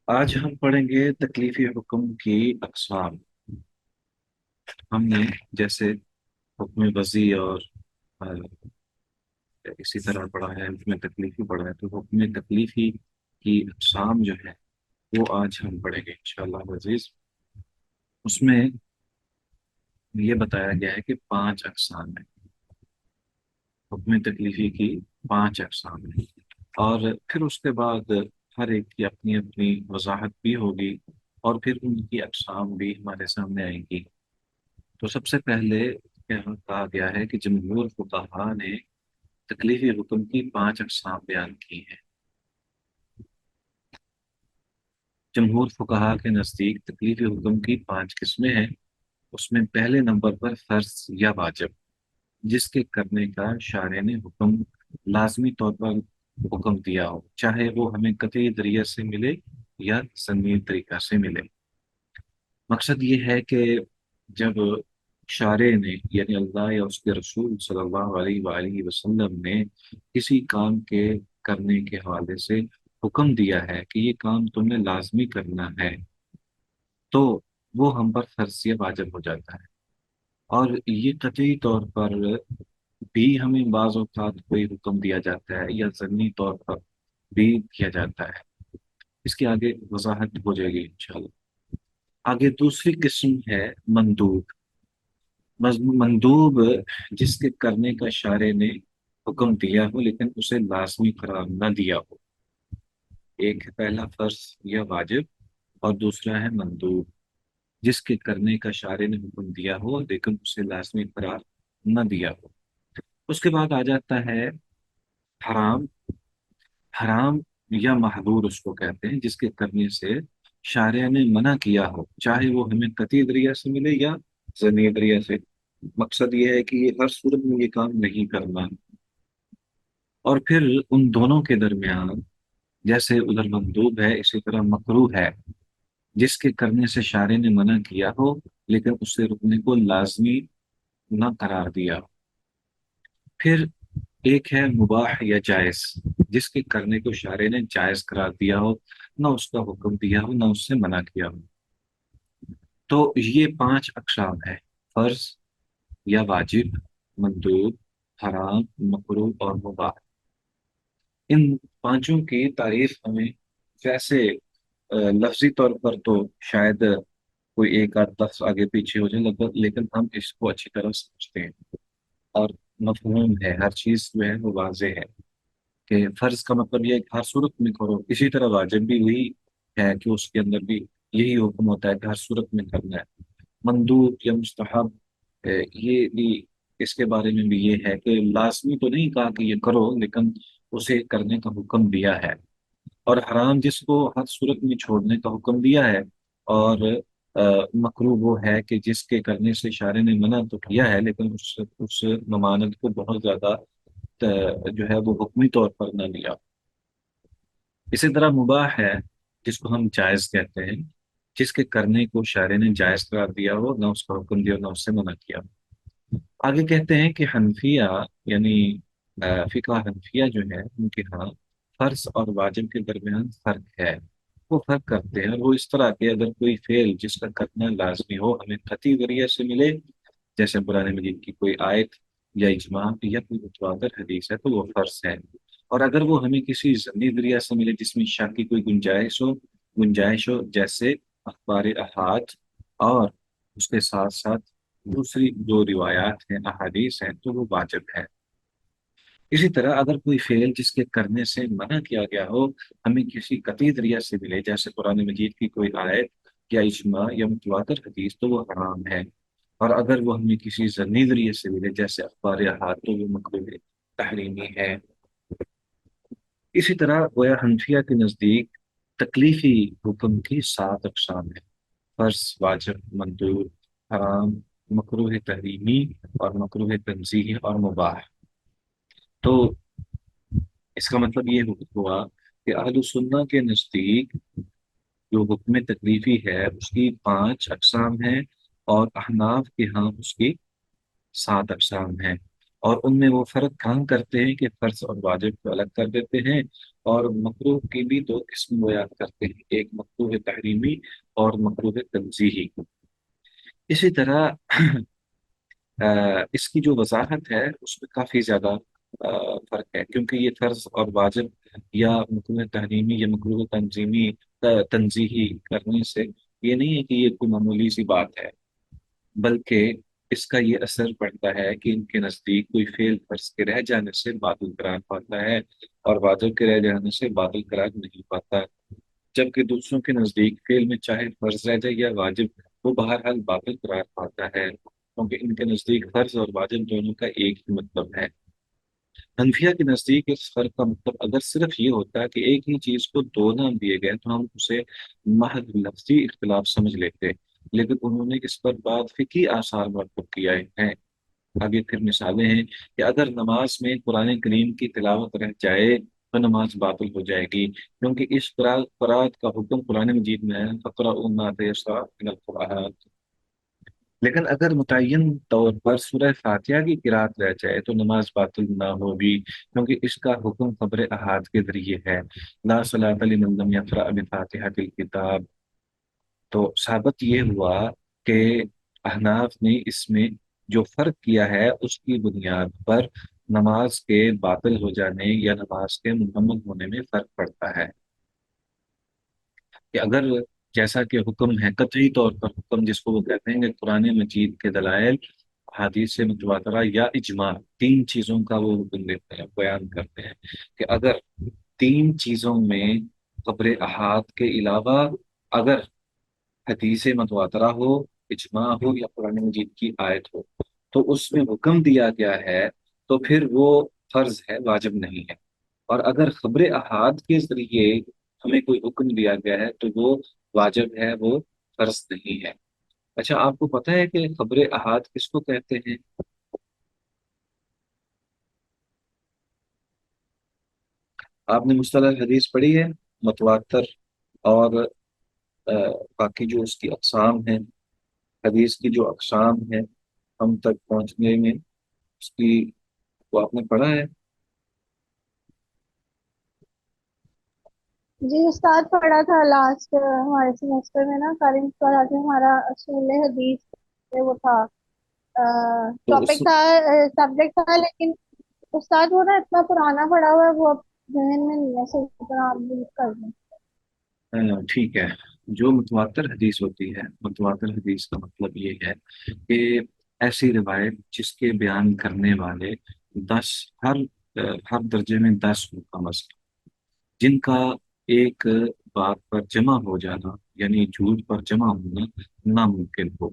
آج ہم پڑھیں گے تکلیفی حکم کی اقسام۔ ہم نے جیسے حکم وضعی اور آ، اسی طرح پڑھا ہے، حکم تکلیفی پڑھا ہے، تو حکم تکلیفی کی اقسام جو ہے وہ آج ہم پڑھیں گے انشاءاللہ عزیز۔ اس میں یہ بتایا گیا ہے کہ 5 اقسام ہیں حکم تکلیفی کی، 5 اقسام ہیں، اور پھر اس کے بعد ہر ایک کی اپنی اپنی وضاحت بھی ہوگی، اور پھر ان کی اقسام بھی ہمارے سامنے آئیں گی۔ تو سب سے پہلے یہاں کہا گیا ہے کہ جمہور فقہا نے تکلیفی حکم کی 5 اقسام بیان کی ہیں۔ جمہور فقہا کے نزدیک تکلیفی حکم کی 5 قسمیں ہیں۔ اس میں پہلے نمبر پر فرض یا واجب، جس کے کرنے کا شارع نے حکم لازمی طور پر حکم دیا ہو، چاہے وہ ہمیں قطعی ذریعے سے ملے یا ضمنی طریقہ سے ملے۔ مقصد یہ ہے کہ جب شارع نے یعنی اللہ یا اس کے رسول صلی اللہ علیہ وآلہ وسلم نے کسی کام کے کرنے کے حوالے سے حکم دیا ہے کہ یہ کام تم نے لازمی کرنا ہے، تو وہ ہم پر فرض یا واجب ہو جاتا ہے۔ اور یہ قطعی طور پر بھی ہمیں بعض اوقات کوئی حکم دیا جاتا ہے یا ضمنی طور پر بھی کیا جاتا ہے۔ اس کی آگے وضاحت ہو جائے گی انشاءاللہ۔ آگے دوسری قسم ہے مندوب۔ مندوب جس کے کرنے کا شارع نے حکم دیا ہو لیکن اسے لازمی قرار نہ دیا ہو۔ ایک ہے پہلا فرض یا واجب، اور دوسرا ہے مندوب جس کے کرنے کا شارع نے حکم دیا ہو لیکن اسے لازمی قرار نہ دیا ہو۔ اس کے بعد آ جاتا ہے حرام۔ حرام یا محظور اس کو کہتے ہیں، جس کے کرنے سے شارع نے منع کیا ہو، چاہے وہ ہمیں قطعی ذریعہ سے ملے یا ضمنی ذریعہ سے۔ مقصد یہ ہے کہ یہ ہر صورت میں یہ کام نہیں کرنا۔ اور پھر ان دونوں کے درمیان جیسے ادھر مندوب ہے اسی طرح مکروہ ہے، جس کے کرنے سے شارع نے منع کیا ہو لیکن اس سے رکنے کو لازمی نہ قرار دیا۔ پھر ایک ہے مباح یا جائز، جس کے کرنے کو شارع نے جائز قرار دیا ہو، نہ اس کا حکم دیا ہو نہ اس سے منع کیا ہو۔ تو یہ 5 اقسام ہے: فرض یا واجب، مندوب، حرام، مکروہ اور مباح۔ ان پانچوں کی تعریف ہمیں ویسے لفظی طور پر تو شاید کوئی ایک آدھ لفظ آگے پیچھے ہو جائے لگ، لیکن ہم اس کو اچھی طرح سمجھتے ہیں اور مفہوم ہے، ہر چیز جو ہے وہ واضح ہے کہ فرض کا مطلب یہ ہے کہ ہر صورت میں کرو، اسی طرح واجب بھی وہی ہے کہ اس کے اندر بھی یہی حکم ہوتا ہے کہ ہر صورت میں کرنا ہے۔ مندوب یا مستحب، یہ بھی اس کے بارے میں بھی یہ ہے کہ لازمی تو نہیں کہا کہ یہ کرو لیکن اسے کرنے کا حکم دیا ہے۔ اور حرام جس کو ہر صورت میں چھوڑنے کا حکم دیا ہے، اور مکروہ وہ ہے کہ جس کے کرنے سے شارع نے منع تو کیا ہے لیکن اس ممانعت کو بہت زیادہ جو ہے وہ حکمی طور پر نہ لیا۔ اسی طرح مباح ہے جس کو ہم جائز کہتے ہیں، جس کے کرنے کو شارع نے جائز قرار دیا ہو، نہ اس کا حکم دیا ہو نہ اس سے منع کیا ہو۔ آگے کہتے ہیں کہ حنفیہ یعنی فقہ حنفیہ جو ہے ان کے ہاں فرض اور واجب کے درمیان فرق ہے۔ وہ فرق کرتے ہیں، اور وہ اس طرح کہ اگر کوئی فعل جس کا کرنا لازمی ہو ہمیں قطعی ذریعے سے ملے، جیسے قرآن مجید کی کوئی آیت یا اجماع یا کوئی متواتر حدیث ہے تو وہ فرض ہے۔ اور اگر وہ ہمیں کسی ضمنی ذریعہ سے ملے جس میں شک کی کوئی گنجائش ہو جیسے اخبار احاد، اور اس کے ساتھ ساتھ دوسری جو روایات ہیں احادیث ہیں تو وہ واجب ہے۔ اسی طرح اگر کوئی فعل جس کے کرنے سے منع کیا گیا ہو ہمیں کسی قطعی ذریعہ سے ملے جیسے قرآن مجید کی کوئی آیت یا اجماع یا متواتر حدیث تو وہ حرام ہے۔ اور اگر وہ ہمیں کسی ضمنی ذریعے سے ملے جیسے اخبار احاد تو وہ مکروہ تحریمی ہے۔ اسی طرح گویا حنفیہ کے نزدیک تکلیفی حکم کی 7 اقسام ہیں: فرض، واجب، مندوب، حرام، مکروہ تحریمی اور مکروہ تنزیہی اور مباح۔ تو اس کا مطلب یہ ہوا کہ اہل سنہ کے نزدیک جو حکم تکلیفی ہے اس کی 5 اقسام ہیں، اور احناف کے ہاں اس کی 7 اقسام ہیں۔ اور ان میں وہ فرق کام کرتے ہیں کہ فرض اور واجب کو الگ کر دیتے ہیں، اور مکروہ کی بھی دو قسم بیان کرتے ہیں، ایک مکروہ تحریمی اور مکروہ تنزیہی۔ اسی طرح اس کی جو وضاحت ہے اس میں کافی زیادہ فرق ہے، کیونکہ یہ فرض اور واجب یا مکروہ تحریمی یا مکروہ تنزیہی کرنے سے یہ نہیں ہے کہ یہ کوئی معمولی سی بات ہے، بلکہ اس کا یہ اثر پڑتا ہے کہ ان کے نزدیک کوئی فعل فرض کے رہ جانے سے باطل قرار پاتا ہے اور واجب کے رہ جانے سے باطل قرار نہیں پاتا، جبکہ دوسروں کے نزدیک فعل میں چاہے فرض رہ جائے یا واجب، وہ بہرحال باطل قرار پاتا ہے، کیونکہ ان کے نزدیک فرض اور واجب دونوں کا ایک ہی مطلب ہے۔ حنفیہ کے نزدیک اس فرق کا مطلب اگر صرف یہ ہوتا ہے کہ ایک ہی چیز کو دو نام دیے گئے تو ہم اسے محض لفظی اختلاف سمجھ لیتے، لیکن انہوں نے اس پر بعد فقہی آثار مرتب کیا ہیں۔ آگے پھر مثالیں ہیں کہ اگر نماز میں قرآن کریم کی تلاوت رہ جائے تو نماز باطل ہو جائے گی، کیونکہ اس قرآن کا حکم قرآن مجید میں ہے فَقْرَؤُوا مَا تَيَسَّرَ مِنَ الْقُرْآنِ۔ لیکن اگر متعین طور پر سورہ فاتحہ کی قرات رہ جائے تو نماز باطل نہ ہوگی، کیونکہ اس کا حکم خبر احاد کے ذریعے ہے، لا صلاۃ لمن لم یقرأ بفاتحۃ الکتاب۔ تو ثابت یہ ہوا کہ احناف نے اس میں جو فرق کیا ہے اس کی بنیاد پر نماز کے باطل ہو جانے یا نماز کے مکمل ہونے میں فرق پڑتا ہے، کہ اگر جیسا کہ حکم ہے قطعی طور پر، حکم جس کو وہ کہتے ہیں کہ قرآن مجید کے دلائل، حدیث متواترہ یا اجماع، تین چیزوں کا وہ حکم دیتے ہیں، بیان کرتے ہیں کہ اگر تین چیزوں میں خبر احاد کے علاوہ اگر حدیث متواترہ ہو، اجماع ہو یا قرآن مجید کی آیت ہو تو اس میں حکم دیا گیا ہے تو پھر وہ فرض ہے، واجب نہیں ہے، اور اگر خبر احاد کے ذریعے ہمیں کوئی حکم دیا گیا ہے تو وہ واجب ہے، وہ فرض نہیں ہے۔ اچھا، آپ کو پتہ ہے کہ خبر احاد کس کو کہتے ہیں؟ آپ نے مصطلح حدیث پڑھی ہے؟ متواتر اور باقی جو اس کی اقسام ہیں، حدیث کی جو اقسام ہیں ہم تک پہنچنے میں، اس کی وہ آپ نے پڑھا ہے؟ جی استاد پڑھا تھا لاسٹ ہمارے سیمسٹر میں نا، کرنٹ والا جو ہمارا اصول حدیث وہ تھا، تو اس ٹاپک تھا، سبجیکٹ تھا، لیکن استاد وہ نا اتنا پرانا پڑا ہوا ہے وہ اب ذہن میں نہیں ہے صحیح طرح آپ بھی کر دیں۔ ٹھیک ہے، جو متواتر حدیث ہوتی ہے، متواتر حدیث کا مطلب یہ ہے کہ ایسی روایت جس کے بیان کرنے والے 10، ہر ہر درجے میں 10 ہو کم از کم، جن کا ایک بات پر جمع ہو جانا یعنی جھوٹ پر جمع ہونا ناممکن ہو،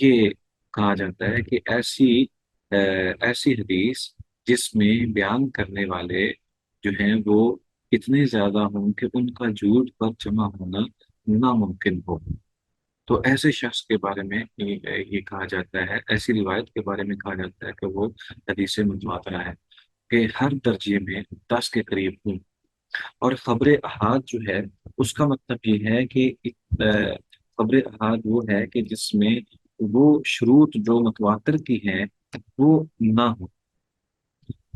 یہ کہا جاتا ہے کہ ایسی حدیث جس میں بیان کرنے والے جو ہیں وہ اتنے زیادہ ہوں کہ ان کا جھوٹ پر جمع ہونا ناممکن ہو، تو ایسے شخص کے بارے میں یہ کہا جاتا ہے، ایسی روایت کے بارے میں کہا جاتا ہے کہ وہ حدیث متواترہ ہے، کہ ہر درجے میں 10 کے قریب ہوں۔ اور خبر احاد جو ہے اس کا مطلب یہ ہے کہ خبر احاد وہ ہے کہ جس میں وہ شروط جو متواتر کی ہیں وہ نہ ہو،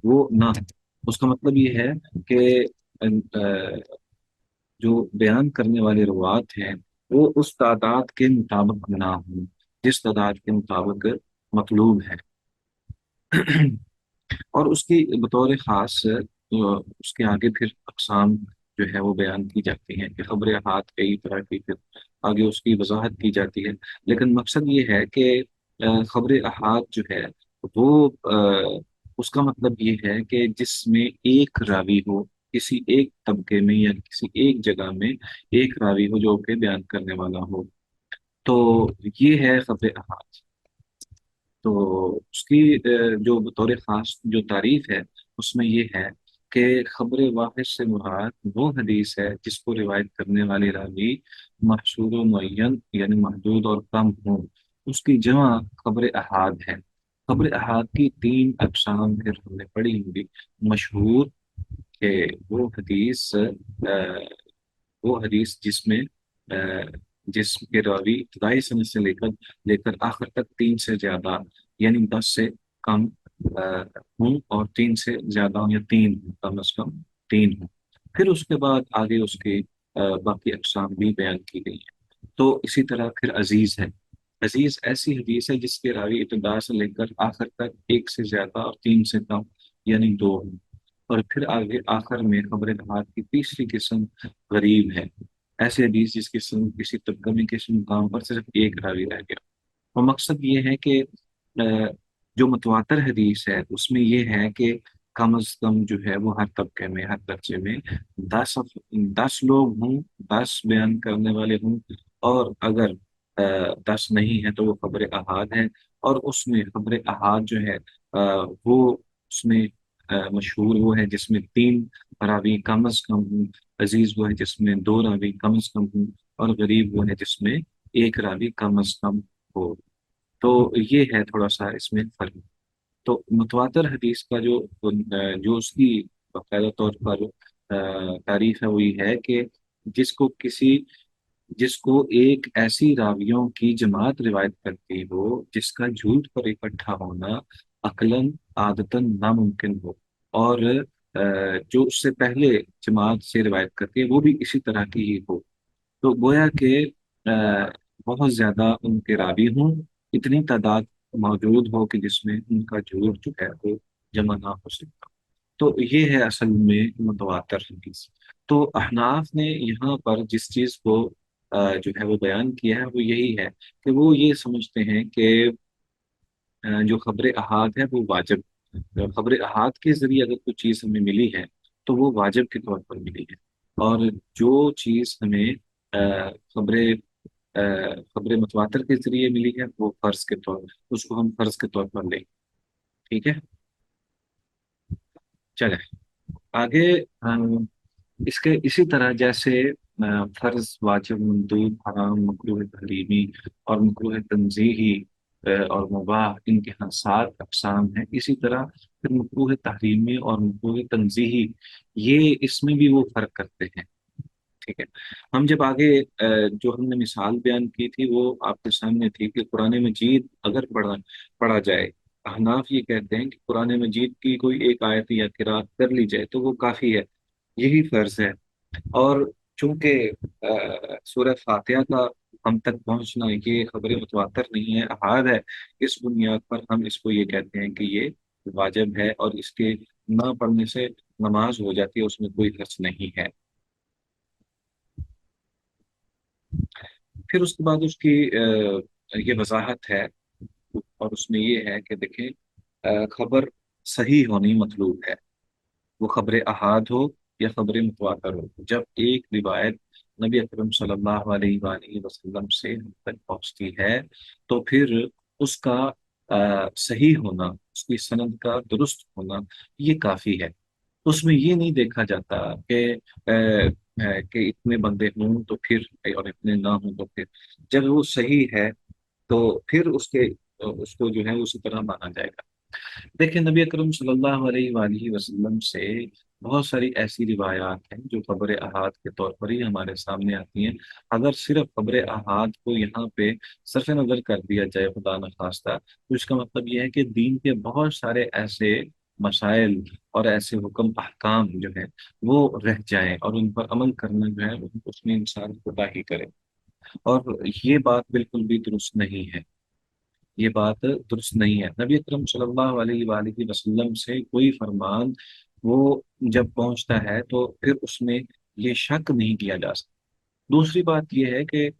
وہ نہ ہو۔ اس کا مطلب یہ ہے کہ جو بیان کرنے والے روات ہیں وہ اس تعداد کے مطابق نہ ہوں جس تعداد کے مطابق مطلوب ہے، اور اس کی بطور خاص اس کے آگے پھر اقسام جو ہے وہ بیان کی جاتی ہیں کہ خبر احاد کئی طرح کی، پھر آگے اس کی وضاحت کی جاتی ہے، لیکن مقصد یہ ہے کہ خبر احاد جو ہے وہ اس کا مطلب یہ ہے کہ جس میں ایک راوی ہو، کسی ایک طبقے میں یا کسی ایک جگہ میں ایک راوی ہو جو کہ بیان کرنے والا ہو، تو یہ ہے خبر احاد۔ تو اس کی جو بطور خاص جو تعریف ہے اس میں یہ ہے کہ خبر واحد سے مراد وہ حدیث ہے جس کو روایت کرنے والے راوی محصور و معین یعنی محدود اور کم ہوں، اس کی جمع خبر احاد ہے۔ خبر احاد کی تین اقسام پھر ہم نے پڑھی ہوگی، مشہور کہ وہ حدیث جس میں جس کے راوی ابتدائی سند سے لے کر آخر تک 3 سے زیادہ یعنی 10 سے کم हूँ और तीन से ज्यादा हूँ, या तीन हूँ, कम अज कम तीन हूँ। फिर उसके बाद आगे उसके बाकी अकसाम भी बयान की गई है। तो इसी तरह फिर अजीज है। अजीज ऐसी हदीस है जिसके रावी इब्तिदा से लेकर आखिर तक एक से ज्यादा और तीन से कम, यानी दो हैं। और फिर आगे आखिर में खबर अहद की तीसरी किस्म गरीब है। ऐसी हदीस जिस किस्म किसी तबकमी किस्म मुकाम पर सिर्फ एक रावी रह गया। और मकसद ये है कि जो मुतवातर हदीस है उसमें ये है कि कम अज कम जो है वो हर तबके में, हर दर्जे में दस 10 लोग हों, 10 बयान करने वाले हों। और अगर 10 नहीं है तो वो खबर अहाद है। और उसमें खबर अहाद जो है वो उसमें मशहूर वो है जिसमें तीन रावी कम अज कम हों, अजीज वो है जिसमें दो रावी कम अज कम हों, और गरीब वो है जिसमें एक रावी कम अज कम हो। तो ये है थोड़ा सा इसमें फर्क। तो मुतवातर हदीस का जो उसकी बाकायदा तौर पर तारीफ है वो ये है कि जिसको किसी जिसको एक ऐसी रावियों की जमात रिवायत करती हो जिसका झूठ पर इकट्ठा होना अकलन आदतन नामुमकिन हो, और जो उससे पहले जमात से रिवायत करती है वो भी इसी तरह की ही हो। तो गोया के बहुत ज्यादा उनके रावी हों, इतनी तादाद मौजूद हो कि जिसमें उनका झूठ जो है वो जमा ना हो सकता। तो ये है असल में मुतवातर हदीस। तो अहनाफ ने यहाँ पर जिस चीज को जो है वो बयान किया है वो यही है कि वो ये समझते हैं कि जो खबर अहाद है वो वाजिब, खबर अहाद के जरिए अगर कोई चीज हमें मिली है तो वो वाजिब के तौर पर मिली है। और जो चीज हमें खबर खबर मुतवातर के जरिए मिली है वो फर्ज के तौर, उसको हम फर्ज के तौर पर लें। ठीक है, चले आगे। हम इसके इसी तरह जैसे फर्ज, वाजिब, मंदूब, हराम, मकरूह तहरीमी और मकरूह तंजीही और मुबाह, इनके यहाँ 7 अक़साम हैं। इसी तरह फिर मकरूह तहरीमी और मकरूह तंजीही, ये इसमें भी वो फर्क करते हैं। ठीक है, हम जब आगे जो हमने मिसाल बयान की थी वो आपके सामने थी कि कुरान मजीद अगर पढ़ा जाए, अहनाफ ये कहते हैं कि कुरान मजीद की कोई एक आयत या किरात कर ली जाए तो वो काफी है, यही फर्ज है। और चूंकि सूरह फातिहा का हम तक पहुंचना ये खबर मुतवातर नहीं है, अहाद है, इस बुनियाद पर हम इसको ये कहते हैं कि ये वाजिब है और इसके ना पढ़ने से नमाज हो जाती है, उसमें कोई हर्ज नहीं है। फिर उसके बाद उसकी ये वजाहत है, और उसमें ये है कि देखें खबर सही होनी मतलूब है, वो खबर अहाद हो या खबर मुतवातर हो। जब एक रिवायत नबी अकरम सल्लल्लाहु अलैहि वसल्लम से हम तक पहुंचती है तो फिर उसका सही होना, उसकी सनद का दुरुस्त होना, ये काफी है। उसमें ये नहीं देखा जाता कि इतने बंदे हों तो फिर, और इतने ना हों तो फिर। जब वो सही है तो फिर उसको जो है उसी तरह माना जाएगा। देखिए नबी अकरम सल्लल्लाहु अलैहि वसल्लम से बहुत सारी ऐसी रिवायात हैं जो खबर अहाद के तौर पर ही हमारे सामने आती हैं। अगर सिर्फ खबर अहाद को यहाँ पे सरफ नजर कर दिया जाए खुदा न खास्ता, तो इसका मतलब यह है कि दीन के बहुत सारे ऐसे मसाइल और ऐसे हुक्म अहकाम जो है वो रह जाएं और उन पर अमल करना जो है उसमें इंसान कोताही करे। और ये बात बिल्कुल भी दुरुस्त नहीं है, ये बात दुरुस्त नहीं है। नबी अकरम सल्लल्लाहु अलैहि वसल्लम से कोई फरमान वो जब पहुंचता है तो फिर उसमें ये शक नहीं किया जा सकता। दूसरी बात ये है कि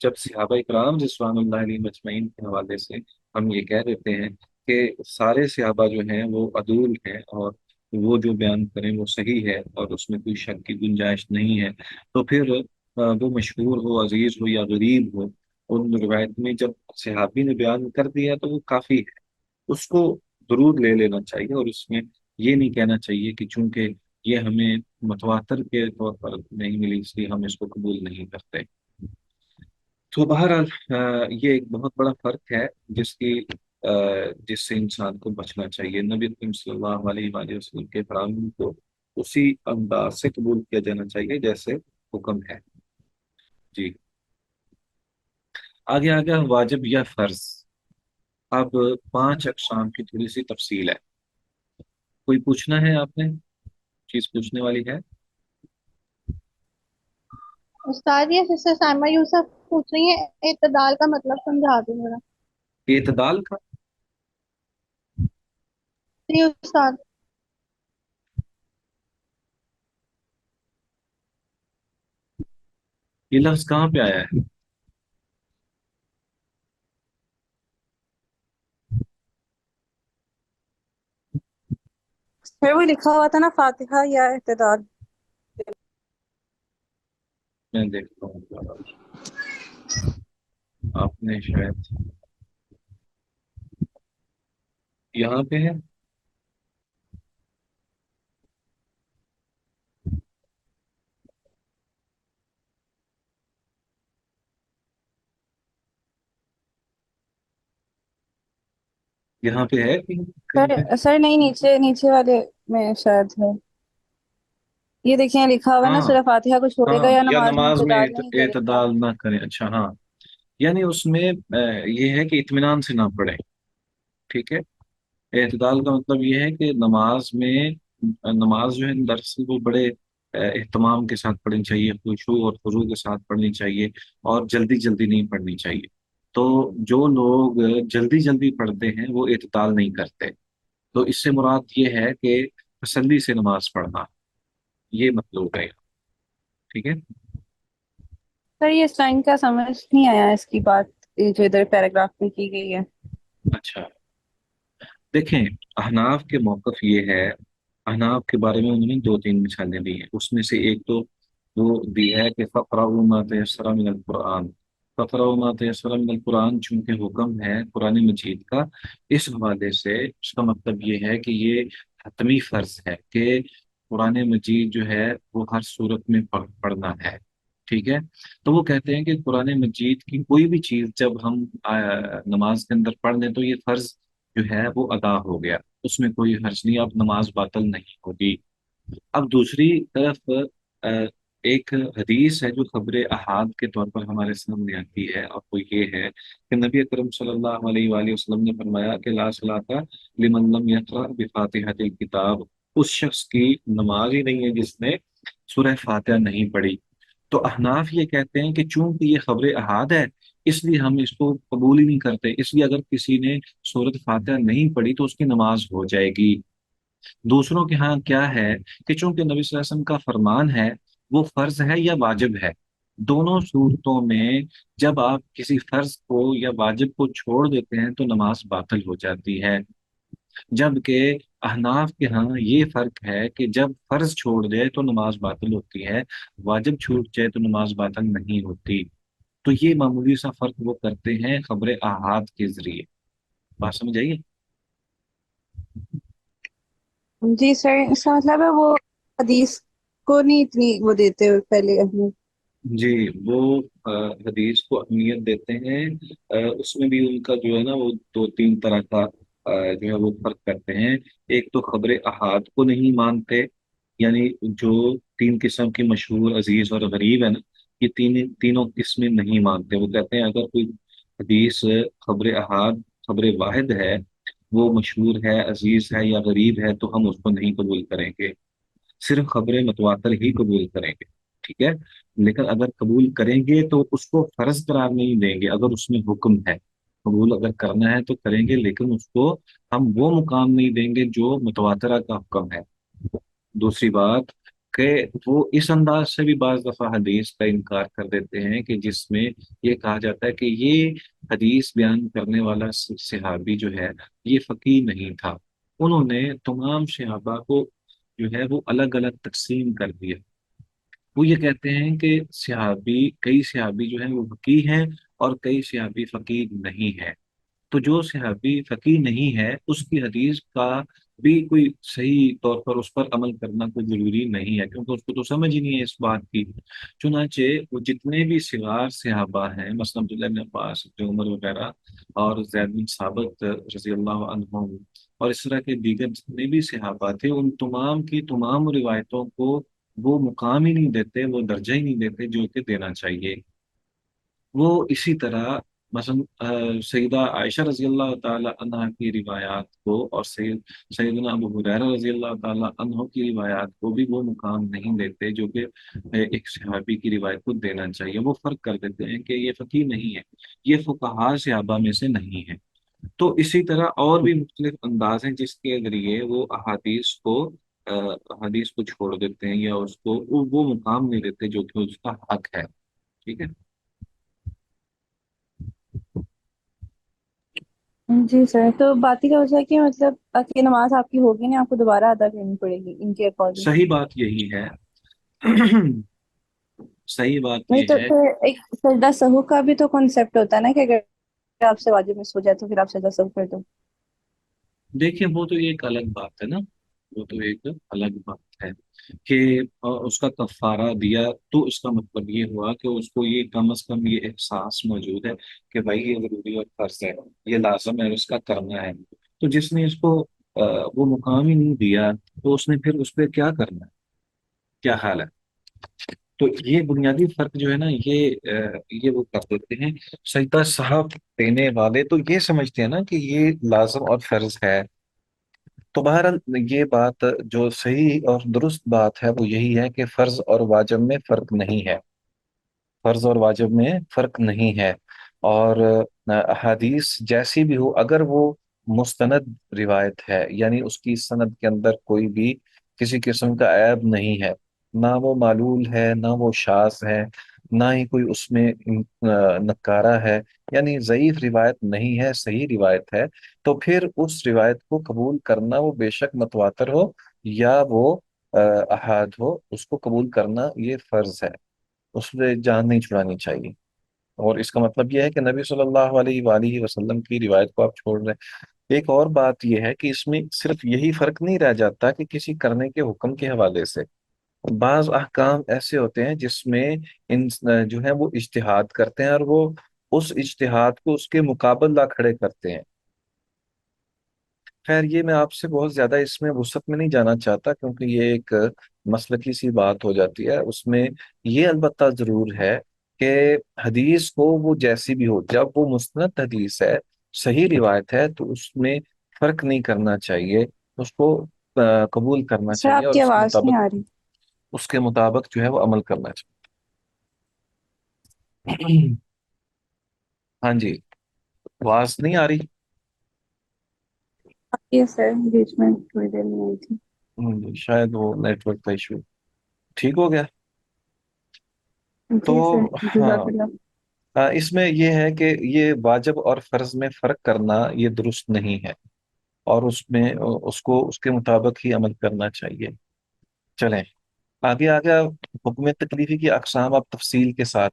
जब सहाबा इकराम रिज़वानुल्लाहि अलैहिम अजमईन के हवाले से हम ये कह देते हैं कि सारे सहाबा जो हैं वो अदूल हैं और वो जो बयान करें वो सही है और उसमें कोई शक की गुंजाइश नहीं है, तो फिर वो मशहूर हो, अजीज हो या गरीब हो, उन रिवायत में जब सहाबी ने बयान कर दिया तो वो काफी है, उसको जरूर ले लेना चाहिए। और उसमें ये नहीं कहना चाहिए कि चूंकि ये हमें मतवातर के तौर पर नहीं मिली इसलिए हम इसको कबूल नहीं करते। तो बहरहाल ये एक बहुत बड़ा फर्क है जिससे इंसान को बचना चाहिए। नबी करीम सल्लल्लाहु अलैहि वसल्लम के फरमान को उसी अंदाज से कबूल किया जाना चाहिए जैसे हुक्म है। जी, आगे आगे वाजिब या फर्ज। अब 5 अक़साम की थोड़ी सी तफसील है। कोई पूछना है आपने, चीज पूछने वाली है? उस्ताद ये सिस्टर साइमा यूसुफ पूछ रही है, इत्तेदाल का मतलब समझा दो जरा। एतदाल का? जी उस्ताद। ये लफ्ज कहाँ पे आया है? फिर वो लिखा हुआ था ना, फातिहा या इत्तेदाल। मैं देखता हूँ, आपने शायद यहाँ पे है। यहाँ पे है कहीं कहीं पे? सर सर नहीं, नीचे नीचे वाले में शायद है। ये देखिए लिखा हुआ है ना, हाँ सूरह फातिहा को छोड़ेगा हाँ, या या नमाज में नमाज में इत्तेदाल नहीं करेगा। एतदाल ना करें, अच्छा हाँ। यानी उसमें ये है कि इत्मीनान से ना पढ़े। ठीक है। एतदाल का मतलब ये है कि नमाज में, नमाज जो है दरअसल वो बड़े एहतमाम के साथ पढ़नी चाहिए, खुशू और खुजू के साथ पढ़नी चाहिए, और जल्दी जल्दी नहीं पढ़नी चाहिए। तो जो लोग जल्दी जल्दी पढ़ते हैं वो एतदाल नहीं करते। तो इससे मुराद ये है कि तसल्ली से नमाज पढ़ना, ये मतलब है। ठीक है। सर ये इस लाइन का समझ नहीं आया इसकी बात, ये जो इधर पैराग्राफ में की गई है। अच्छा, देखें, अहनाफ के मौकफ ये है। अहनाफ के बारे में उन्होंने 2-3 मिसालें दी हैं, उसमें से एक तो वो दी है कि फ़क़रऊ मा तयस्सरा मिनल कुरान। फ़क़रऊ मा तयस्सरा मिनल कुरान चूंकि हुक्म है कुरान मजीद का, इस हवाले से उसका मतलब ये है कि ये हतमी फ़र्ज है कि कुरान मजीद जो है वो हर सूरत में पढ़ना है। ठीक है। तो वो कहते हैं कि कुरान मजीद की कोई भी चीज़ जब हम नमाज के अंदर पढ़ लें तो ये फ़र्ज जो है वो अदा हो गया, उसमें कोई हर्ज नहीं, अब नमाज बातल नहीं होगी। अब दूसरी तरफ अ, एक हदीस है जो खबर अहाद के तौर पर हमारे सामने आती है, और वो ये है कि नबी अकरम सल्लल्लाहु अलैहि वसल्लम ने फरमाया कि ला सलाता लिमन लम यक़रा बिफातिहातिल किताब। उस शख्स की नमाज ही नहीं है जिसने सूरह फातिहा नहीं पढ़ी। तो अहनाफ ये कहते हैं कि चूंकि ये खबर अहाद है, इसलिए हम इसको कबूल ही नहीं करते, इसलिए अगर किसी ने सूरत फातिहा नहीं पढ़ी तो उसकी नमाज हो जाएगी। दूसरों के यहाँ क्या है कि चूंकि नबी सल्लल्लाहु अलैहि वसल्लम का फरमान है, वो फर्ज है या वाजिब है। दोनों सूरतों में जब आप किसी फर्ज को या वाजिब को छोड़ देते हैं तो नमाज बातिल हो जाती है। जबकि अहनाफ के यहाँ ये फर्क है कि जब फर्ज छोड़ दे तो नमाज बातिल होती है, वाजिब छूट जाए तो नमाज बातिल नहीं होती। तो ये मामूली सा फर्क वो करते हैं खबर अहाद के जरिए। बात समझ आइए? जी सर, इसका मतलब है वो हदीस को नहीं इतनी वो देते हुए पहले अहमियत। जी, वो हदीस को अहमियत देते हैं। उसमें भी उनका जो है ना वो 2-3 तरह का जो है वो फर्क करते हैं। एक तो खबर अहाद को नहीं मानते, यानी जो 3 किस्म की मशहूर, अजीज और गरीब है ना, ये तीनों किस्में नहीं मानते। वो कहते हैं अगर कोई हदीस खबर अहाद, खबर वाहिद है, वो मशहूर है, अजीज है या गरीब है, तो हम उसको नहीं कबूल करेंगे, सिर्फ खबरें मुतवातर ही कबूल करेंगे। ठीक है। लेकिन अगर कबूल करेंगे तो उसको फर्ज करार नहीं देंगे, अगर उसमें हुक्म है कबूल अगर करना है तो करेंगे, लेकिन उसको हम वो मुकाम नहीं देंगे जो मुतवातरा का हुक्म है। दूसरी बात कि वो इस अंदाज से भी बाज दफा हदीस का इनकार कर देते हैं कि जिसमें ये कहा जाता है कि ये हदीस बयान करने वाला सहाबी जो है ये फकीह नहीं था। उन्होंने तमाम सहाबा को जो है वो अलग अलग तकसीम कर दिया। वो ये कहते हैं कि सहाबी, कई सहाबी जो है वो फकीह हैं और कई सहाबी फकीह नहीं है। तो जो सहाबी फकीह नहीं है उसकी हदीस का भी कोई सही तौर पर उस पर अमल करना कोई जरूरी नहीं है, क्योंकि उसको तो समझ ही नहीं है इस बात की। चुनाचे वो जितने भी सिगार सहाबा हैं, मसलन अब्दुल्लाह इब्न अब्बास, इब्न उमर वगैरह, और ज़ैद बिन साबित रज़ी अल्लाह अन्हुम, और इस तरह के दीगर जितने भी सहाबा थे, उन तमाम की तमाम रिवायतों को वो मुकाम ही नहीं देते, वो दर्जा ही नहीं देते जो कि देना चाहिए। वो इसी तरह मसलन सईदा आयशा रजी अल्लाह ताला अन्हा की रिवायात को और सैयदना अबू हुरैरा रजी अल्लाह ताला अन्हो की रिवायात को भी वो मुकाम नहीं देते जो कि एक सहाबी की रिवायत को देना चाहिए। वो फर्क कर देते हैं कि ये फकीह नहीं है, ये फुकहा सहाबा में से नहीं है। तो इसी तरह और भी मुख्तलिफ अंदाज हैं जिसके जरिए वो अहादीस को छोड़ देते हैं या उसको वो मुकाम नहीं देते जो कि उसका हक है। ठीक है। जी सर, तो बात ही क्या हो जाए कि मतलब कि नमाज आपकी होगी नहीं, आपको दोबारा अदा करनी पड़ेगी इनके अकॉर्डिंग। सही बात यही है। सही बात नहीं ये तो है। फिर एक सजदा सहू का भी तो कॉन्सेप्ट होता है ना कि अगर आपसे वाजिब मिस हो जाए तो फिर आप सजदा सहू कर दो। देखिए वो तो एक अलग बात है ना, वो तो एक अलग बात है कि उसका कफारा दिया तो इसका मतलब ये हुआ कि उसको ये कम से कम ये एहसास मौजूद है कि भाई ये जरूरी और फर्ज है, ये लाजम है और इसका करना है। तो जिसने इसको वो मुकाम ही नहीं दिया तो उसने फिर उस पर क्या करना है, क्या हाल है। तो ये बुनियादी फर्क जो है ना, ये वो कर देते हैं। सजदा साहब देने वाले तो ये समझते हैं ना कि ये लाजम और फर्ज है। तो बहरहाल ये बात जो सही और दुरुस्त बात है वो यही है कि फर्ज और वाजिब में फर्क नहीं है, फर्ज और वाजिब में फर्क नहीं है। और हदीस जैसी भी हो, अगर वो मुस्तनद रिवायत है यानी उसकी सनद के अंदर कोई भी किसी किस्म का ऐब नहीं है, ना वो मालूल है ना वो शाज है, ना ही कोई उसमें नकारा है, यानी ज़ईफ रिवायत नहीं है, सही रिवायत है, तो फिर उस रिवायत को कबूल करना, वो बेशक मतवातर हो या वो अहाद हो, उसको कबूल करना ये फर्ज है। उसमें जान नहीं छुड़ानी चाहिए। और इसका मतलब यह है कि नबी सल्लल्लाहु अलैहि वसल्लम की रिवायत को आप छोड़ रहे हैं। एक और बात यह है कि इसमें सिर्फ यही फर्क नहीं रह जाता कि किसी करने के हुक्म के हवाले से बाज अहकाम ऐसे होते हैं जिसमें इन जो है वो इज्तिहाद करते हैं और वो उस इज्तिहाद को उसके मुकाबला खड़े करते हैं। खैर ये मैं आपसे बहुत ज्यादा इसमें वसत में नहीं जाना चाहता क्योंकि ये एक मसलकी सी बात हो जाती है। उसमें ये अलबत्ता जरूर है कि हदीस को वो जैसी भी हो, जब वो मुस्नद हदीस है, सही रिवायत है, तो उसमें फर्क नहीं करना चाहिए, उसको कबूल करना सर चाहिए और आपकी आवाज नहीं आ रही। उसके मुताबिक जो है वो अमल करना चाहिए। हाँ जी। आवाज नहीं आ रही। ये सर बीच में थोड़ी देर में आई थी। शायद वो नेटवर्क का इशू ठीक हो गया। जी सर, तो हाँ, जज़ाकल्लाह। इसमें ये है कि ये वाजिब और फर्ज में फर्क करना ये दुरुस्त नहीं है और उसमें उसको उसके मुताबिक ही अमल करना चाहिए। चलें आगे आगे। हुक्म तकलीफी की अकसाम अब तफसील के साथ,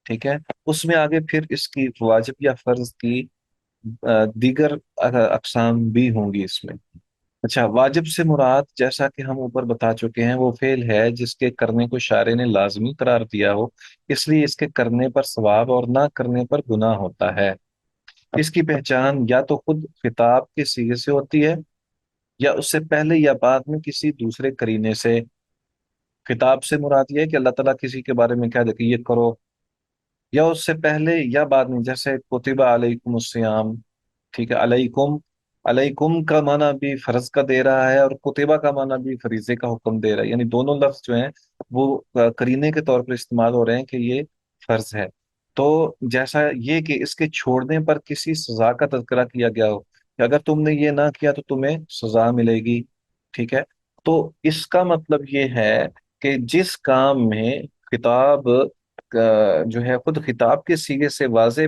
ठीक है, उसमें आगे फिर इसकी वाजिब या फर्ज की दीगर अकसाम भी होंगी इसमें। अच्छा, वाजिब से मुराद जैसा कि हम ऊपर बता चुके हैं वो फेल है जिसके करने को शारे ने लाजमी करार दिया हो, इसलिए इसके करने पर सवाब और ना करने पर गुनाह होता है। इसकी पहचान या तो खुद खिताब के सीगे से होती है या उससे पहले या बाद में किसी दूसरे करीने से। खिताब से मुराद ये है कि अल्लाह ताला किसी के बारे में कह दे कि ये करो, या उससे पहले या बाद में, जैसे कुतिबा अलैकुम सियाम। ठीक है, अलैकुम, अलैकुम का माना भी फर्ज का दे रहा है और कुतिबा का माना भी फरीजे का हुक्म दे रहा है, यानी दोनों लफ्ज जो हैं वो करीने के तौर पर इस्तेमाल हो रहे हैं कि ये फर्ज है। तो जैसा ये कि इसके छोड़ने पर किसी सजा का तज़किरा किया गया हो कि अगर तुमने ये ना किया तो तुम्हें सजा मिलेगी। ठीक है, तो इसका मतलब ये है कि जिस काम में खिताब जो है खुद खिताब के सीगे से वाज़े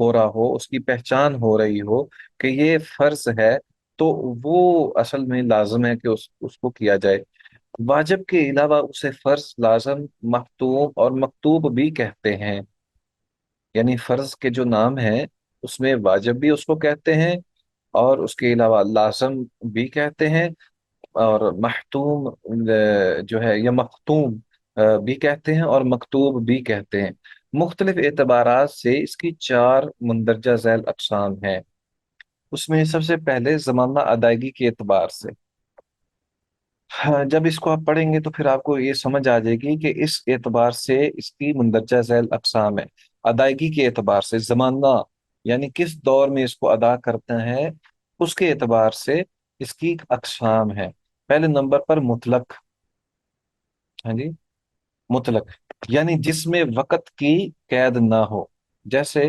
हो रहा हो, उसकी पहचान हो रही हो कि ये फर्ज है, तो वो असल में लाजम है कि उसको किया जाए। वाजिब के अलावा उसे फर्ज, लाजम, मखतूम और मकतूब भी कहते हैं। यानी फर्ज के जो नाम है उसमें वाजिब भी उसको कहते हैं और उसके अलावा लाजम भी कहते हैं और महतूम जो है या मखतूम भी कहते हैं और मकतूब भी कहते हैं। मुख्तलिफ एतबारात से इसकी चार मंदरजा झैल अकसाम हैं। उसमें सबसे पहले जमाना अदायगी के एतबार से। हाँ, जब इसको आप पढ़ेंगे तो फिर आपको ये समझ आ जाएगी कि इस एतबार से इसकी मंदरजा झैल अकसाम है। ادائیگی کے اعتبار سے زمانہ یعنی کس دور میں اس کو ادا کرتے ہیں اس کے اعتبار سے اس کی اقسام ہے۔ پہلے نمبر پر مطلق، ہاں جی، مطلق یعنی جس میں وقت کی قید نہ ہو، جیسے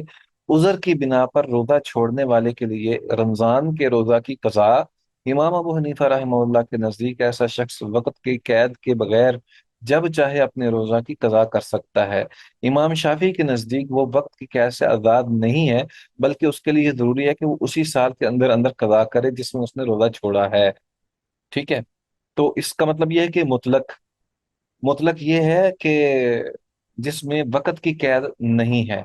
عذر کی بنا پر روزہ چھوڑنے والے کے لیے رمضان کے روزہ کی قضا، امام ابو حنیفہ رحمہ اللہ کے نزدیک ایسا شخص وقت کی قید کے بغیر جب چاہے اپنے روزہ کی قضا کر سکتا ہے۔ امام شافعی کے نزدیک وہ وقت کی قید سے آزاد نہیں ہے، بلکہ اس کے لیے ضروری ہے کہ وہ اسی سال کے اندر اندر قضا کرے جس میں اس نے روزہ چھوڑا ہے۔ ٹھیک ہے، تو اس کا مطلب یہ ہے کہ مطلق، مطلق یہ ہے کہ جس میں وقت کی قید نہیں ہے۔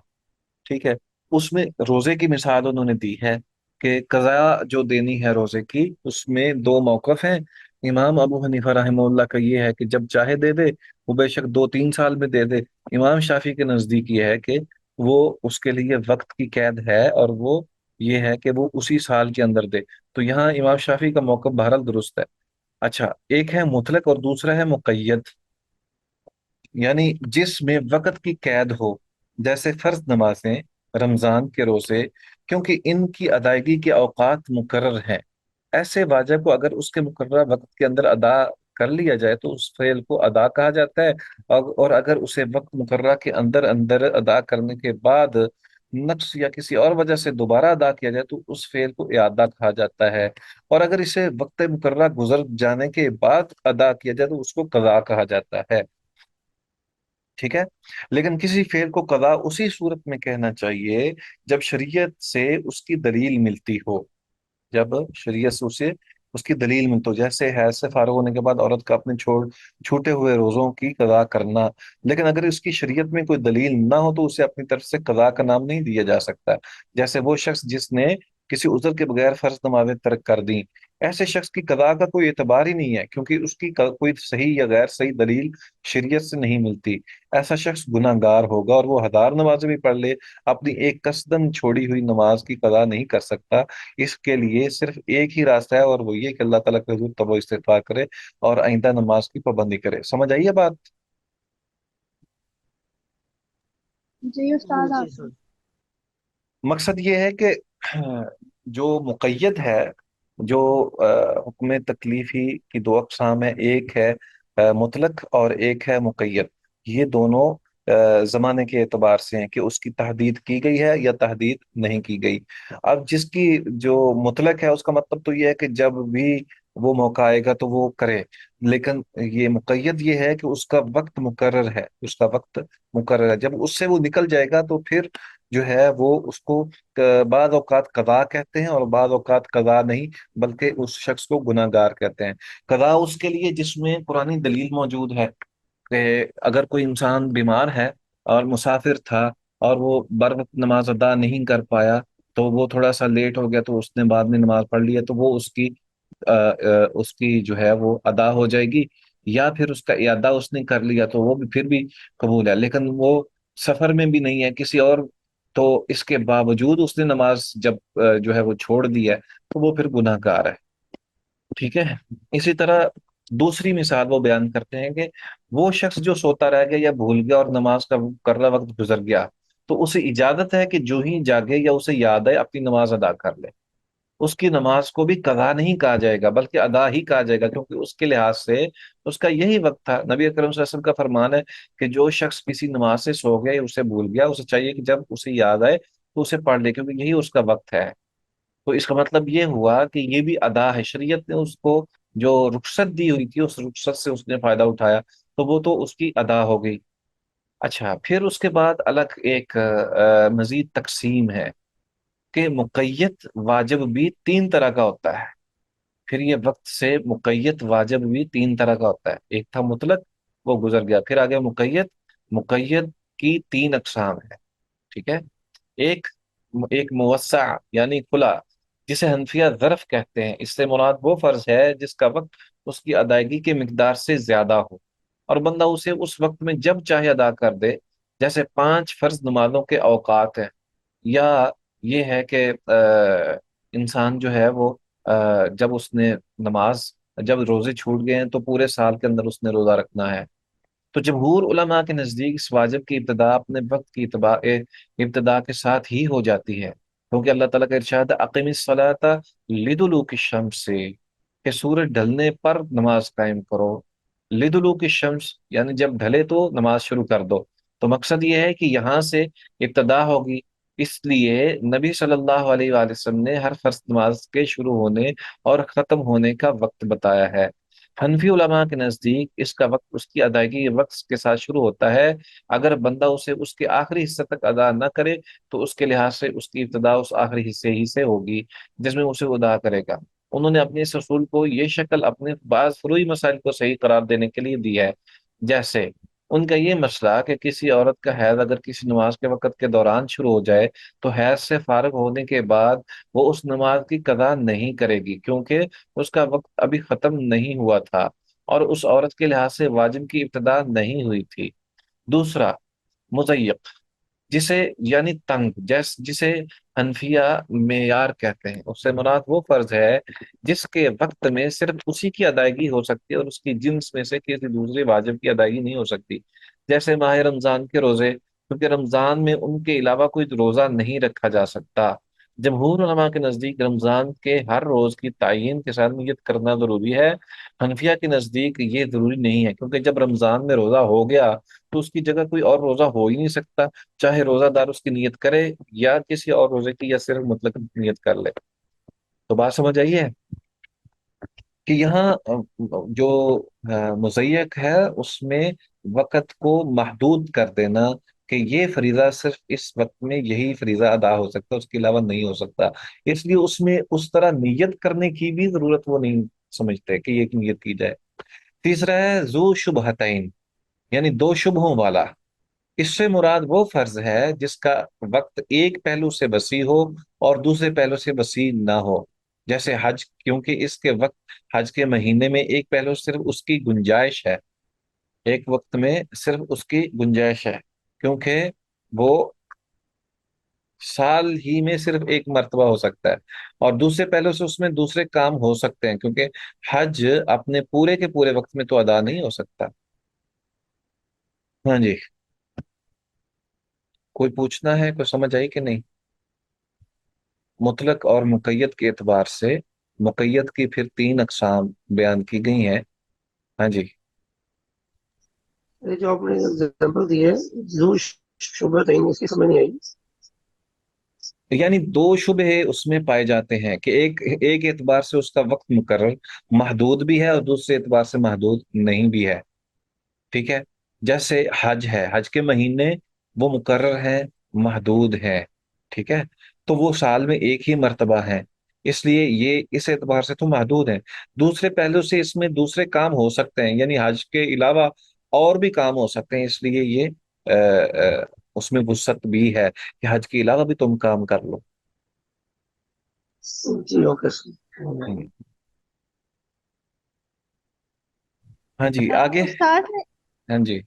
ٹھیک ہے، اس میں روزے کی مثال انہوں نے دی ہے کہ قضا جو دینی ہے روزے کی اس میں دو موقف ہیں۔ امام ابو حنیفہ رحمہ اللہ کا یہ ہے کہ جب چاہے دے دے، وہ بے شک 2-3 سال میں دے دے۔ امام شافی کے نزدیک یہ ہے کہ وہ اس کے لیے وقت کی قید ہے اور وہ یہ ہے کہ وہ اسی سال کے اندر دے۔ تو یہاں امام شافی کا موقف بہرحال درست ہے۔ اچھا، ایک ہے مطلق اور دوسرا ہے مقید، یعنی جس میں وقت کی قید ہو، جیسے فرض نمازیں، رمضان کے روزے، کیونکہ ان کی ادائیگی کے اوقات مقرر ہیں۔ ایسے واجب کو اگر اس کے مقررہ وقت کے اندر ادا کر لیا جائے تو اس فعل کو ادا کہا جاتا ہے، اور اگر اسے وقت مقررہ کے اندر اندر ادا کرنے کے بعد نقص یا کسی اور وجہ سے دوبارہ ادا کیا جائے تو اس فعل کو اعادہ کہا جاتا ہے، اور اگر اسے وقت مقررہ گزر جانے کے بعد ادا کیا جائے تو اس کو قضا کہا جاتا ہے۔ ٹھیک ہے، لیکن کسی فعل کو قضا اسی صورت میں کہنا چاہیے جب شریعت سے اس کی دلیل ملتی ہو، جب شریعت سے اسے اس کی دلیل ملتی ہو، جیسے حیض سے فارغ ہونے کے بعد عورت کا اپنے چھوٹے ہوئے روزوں کی قضا کرنا۔ لیکن اگر اس کی شریعت میں کوئی دلیل نہ ہو تو اسے اپنی طرف سے قضا کا نام نہیں دیا جا سکتا، جیسے وہ شخص جس نے کسی عذر کے بغیر فرض نمازیں ترک کر دیں، ایسے شخص کی قضا کا کوئی اعتبار ہی نہیں ہے، کیونکہ اس کی کوئی صحیح یا غیر صحیح دلیل شریعت سے نہیں ملتی۔ ایسا شخص گناہ گار ہوگا اور وہ 1000 نمازیں بھی پڑھ لے، اپنی ایک قصدن چھوڑی ہوئی نماز کی قضا نہیں کر سکتا۔ اس کے لیے صرف ایک ہی راستہ ہے، اور وہ یہ کہ اللہ تعالیٰ کے حضور توبہ استغفار کرے اور آئندہ نماز کی پابندی کرے۔ سمجھ آئیے بات؟ جی استاد آپ مقصد یہ ہے کہ جو مقید ہے، جو حکم تکلیفی کی دو اقسام ہے، ایک ہے مطلق اور ایک ہے مقید۔ یہ دونوں زمانے کے اعتبار سے ہیں کہ اس کی تحدید کی گئی ہے یا تحدید نہیں کی گئی۔ اب جس کی جو مطلق ہے اس کا مطلب تو یہ ہے کہ جب بھی وہ موقع آئے گا تو وہ کرے، لیکن یہ مقید یہ ہے کہ اس کا وقت مقرر ہے، اس کا وقت مقرر ہے، جب اس سے وہ نکل جائے گا تو پھر جو ہے وہ اس کو بعض اوقات قضا کہتے ہیں اور بعض اوقات قضا نہیں بلکہ اس شخص کو گناہ گار کہتے ہیں۔ قضا اس کے لیے جس میں پرانی دلیل موجود ہے کہ اگر کوئی انسان بیمار ہے اور مسافر تھا اور وہ بر وقت نماز ادا نہیں کر پایا، تو وہ تھوڑا سا لیٹ ہو گیا تو اس نے بعد میں نماز پڑھ لی ہے، تو وہ اس کی جو ہے وہ ادا ہو جائے گی، یا پھر اس کا اعادہ اس نے کر لیا تو وہ بھی پھر بھی قبول ہے۔ لیکن وہ سفر میں بھی نہیں ہے کسی اور، تو اس کے باوجود اس نے نماز جب جو ہے وہ چھوڑ دی ہے تو وہ پھر گناہ گار ہے۔ ٹھیک ہے، اسی طرح دوسری مثال وہ بیان کرتے ہیں کہ وہ شخص جو سوتا رہ گیا یا بھول گیا اور نماز کا مقررہ وقت گزر گیا، تو اسے اجازت ہے کہ جو ہی جاگے یا اسے یاد ہے اپنی نماز ادا کر لے۔ اس کی نماز کو بھی قضا نہیں کہا جائے گا بلکہ ادا ہی کہا جائے گا، کیونکہ اس کے لحاظ سے اس کا یہی وقت تھا۔ نبی اکرم صلی اللہ علیہ وسلم کا فرمان ہے کہ جو شخص کسی نماز سے سو گیا یا اسے بھول گیا، اسے چاہیے کہ جب اسے یاد آئے تو اسے پڑھ لے، کیونکہ یہی اس کا وقت ہے۔ تو اس کا مطلب یہ ہوا کہ یہ بھی ادا ہے، شریعت نے اس کو جو رخصت دی ہوئی تھی اس رخصت سے اس نے فائدہ اٹھایا تو وہ تو اس کی ادا ہو گئی۔ اچھا، پھر اس کے بعد الگ ایک مزید تقسیم ہے کہ مقید واجب بھی 3 طرح کا ہوتا ہے۔ پھر یہ وقت سے مقید واجب بھی 3 طرح کا ہوتا ہے، ایک تھا مطلق، وہ گزر گیا، پھر آگے مقید۔ مقید کی 3 اقسام ہے۔ ٹھیک ہے، ایک ایک موسع یعنی کھلا، جسے حنفیہ ظرف کہتے ہیں۔ اس سے مراد وہ فرض ہے جس کا وقت اس کی ادائیگی کے مقدار سے زیادہ ہو اور بندہ اسے اس وقت میں جب چاہے ادا کر دے، جیسے 5 فرض نمازوں کے اوقات ہیں، یا یہ ہے کہ انسان جو ہے وہ جب اس نے نماز، جب روزے چھوٹ گئے ہیں تو پورے سال کے اندر اس نے روزہ رکھنا ہے۔ تو جمہور علماء کے نزدیک اس واجب کی ابتدا اپنے وقت کی ابتدا کے ساتھ ہی ہو جاتی ہے، کیونکہ اللہ تعالیٰ کا ارشاد ہے اقیم الصلاۃ لدلوک الشمس سے، کہ سورج ڈھلنے پر نماز قائم کرو۔ لدلوک الشمس یعنی جب ڈھلے تو نماز شروع کر دو۔ تو مقصد یہ ہے کہ یہاں سے ابتدا ہوگی، اس لیے نبی صلی اللہ علیہ وآلہ وسلم نے ہر فرض نماز کے شروع ہونے اور ختم ہونے کا وقت بتایا ہے۔ حنفی علماء کے نزدیک اس کا وقت اس کی ادائیگی کے وقت کے ساتھ شروع ہوتا ہے، اگر بندہ اسے اس کے آخری حصے تک ادا نہ کرے تو اس کے لحاظ سے اس کی ابتدا اس آخری حصے ہی سے ہوگی جس میں اسے ادا کرے گا۔ انہوں نے اپنے اس اصول کو یہ شکل اپنے بعض فروعی مسائل کو صحیح قرار دینے کے لیے دی ہے، جیسے ان کا یہ مسئلہ کہ کسی عورت کا حیض اگر کسی نماز کے وقت کے دوران شروع ہو جائے تو حیض سے فارغ ہونے کے بعد وہ اس نماز کی قضا نہیں کرے گی، کیونکہ اس کا وقت ابھی ختم نہیں ہوا تھا اور اس عورت کے لحاظ سے واجب کی ابتدا نہیں ہوئی تھی۔ دوسرا، مضیق، جسے یعنی تنگ، جسے حنفیہ معیار کہتے ہیں، اس سے مراد وہ فرض ہے جس کے وقت میں صرف اسی کی ادائیگی ہو سکتی ہے اور اس کی جنس میں سے کسی دوسرے واجب کی ادائیگی نہیں ہو سکتی، جیسے ماہ رمضان کے روزے، کیونکہ رمضان میں ان کے علاوہ کوئی روزہ نہیں رکھا جا سکتا۔ جمہور علماء کے نزدیک رمضان کے ہر روز کی تعین کے ساتھ نیت کرنا ضروری ہے، حنفیہ کے نزدیک یہ ضروری نہیں ہے، کیونکہ جب رمضان میں روزہ ہو گیا تو اس کی جگہ کوئی اور روزہ ہو ہی نہیں سکتا، چاہے روزہ دار اس کی نیت کرے یا کسی اور روزے کی یا صرف مطلق نیت کر لے۔ تو بات سمجھ آئیے کہ یہاں جو مضیق ہے اس میں وقت کو محدود کر دینا کہ یہ فریضہ صرف اس وقت میں یہی فریضہ ادا ہو سکتا، اس کے علاوہ نہیں ہو سکتا، اس لیے اس میں اس طرح نیت کرنے کی بھی ضرورت وہ نہیں سمجھتے کہ یہ نیت کی جائے۔ تیسرا ہے ذو شبہتین، یعنی دو شبہوں والا۔ اس سے مراد وہ فرض ہے جس کا وقت ایک پہلو سے وسیع ہو اور دوسرے پہلو سے وسیع نہ ہو، جیسے حج، کیونکہ اس کے وقت حج کے مہینے میں ایک پہلو صرف اس کی گنجائش ہے، ایک وقت میں صرف اس کی گنجائش ہے، کیونکہ وہ سال ہی میں صرف ایک مرتبہ ہو سکتا ہے، اور دوسرے پہلو سے اس میں دوسرے کام ہو سکتے ہیں، کیونکہ حج اپنے پورے کے پورے وقت میں تو ادا نہیں ہو سکتا۔ ہاں جی، کوئی پوچھنا ہے؟ کوئی سمجھ آئی کہ نہیں؟ مطلق اور مقید کے اعتبار سے مقید کی پھر تین اقسام بیان کی گئی ہیں۔ ہاں جی، یہ جو آپ نے ایگزامپل دی ہے ذو شبہتین، اس کی سمجھ نہیں آئی۔ یعنی دو شبہ اس میں پائے جاتے ہیں کہ ایک اعتبار سے اس کا وقت مقرر محدود بھی ہے اور دوسرے اعتبار سے محدود نہیں بھی ہے، ٹھیک ہے؟ جیسے حج ہے، حج کے مہینے وہ مقرر ہے، محدود ہے، ٹھیک ہے؟ تو وہ سال میں ایک ہی مرتبہ ہے، اس لیے یہ اس اعتبار سے تو محدود ہے۔ دوسرے پہلو سے اس میں دوسرے کام ہو سکتے ہیں، یعنی حج کے علاوہ اور بھی کام ہو سکتے ہیں، اس لیے یہ اس میں وسعت بھی ہے کہ حج کے علاوہ بھی تم کام کر لو۔ جی اوکے سر۔ ہاں جی، آگے۔ استاد ہاں جی،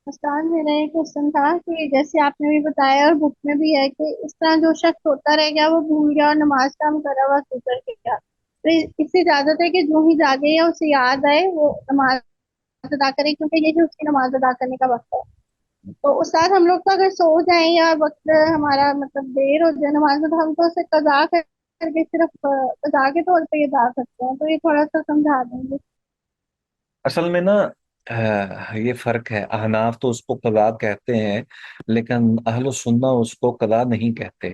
استاد میرا ایک کوشچن تھا کہ جیسے آپ نے بھی بتایا اور بک میں بھی ہے کہ اس طرح جو شخص ہوتا رہ گیا وہ بھول گیا اور نماز کا مقررہ ہوا گزر گیا، تو اس سے اجازت ہے کہ جو ہی جاگے یا اسے یاد آئے وہ نماز ادا کرے، کیونکہ یہی اس کی نماز ادا کرنے کا وقت ہے۔ تو استاد ہم لوگ تو اگر سو جائیں یا وقت ہمارا مطلب دیر ہو جائے نماز میں، تو ہم تو اسے قضا کر کے صرف قضا کے طور پہ ادا کرتے ہیں، تو یہ تھوڑا سا سمجھا دیں گے۔ اصل میں نا یہ فرق ہے، احناف تو اس کو قضا کہتے ہیں لیکن اہل سنہ اس کو قضا نہیں کہتے،